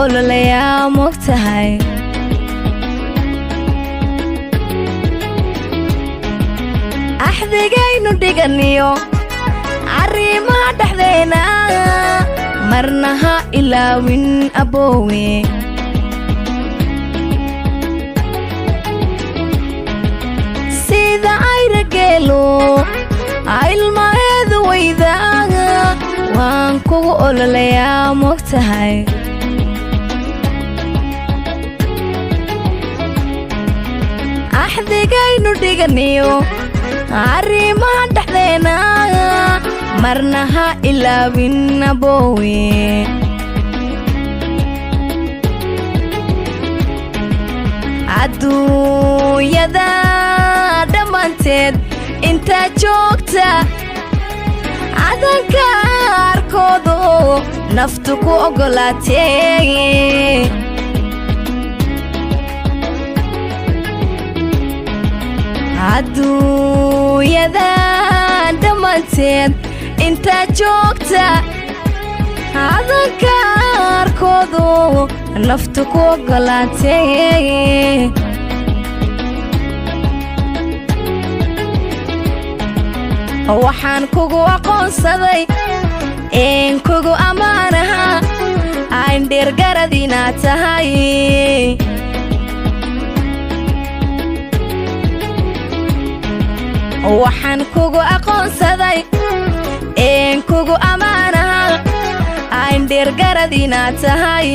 ololayaa mogtahay axdigaynu dhiganiyo arrimaha dhexdeena marna ha ilaawin aboowe sida ayra geelo ilmaheedu weydaaga waan kugu ololayaa mogtahay axdigaynu dhiganiyo arrimaha dhexdeena marna ha ilaawin aboowe adduunyada dhammaanteed intaa joogta cadanka arkoodu naftu ku ogolaatee adduunyada dhammaanteed intaa joogta cadanka arkoodu naftu ku ogolaatee waxaan kugu aqoonsaday een kugu ammaanaha aan dheergarad inaad tahay waxaan kugu aqoonsaday een kugu ammaanaha aan dheergarad inaad tahay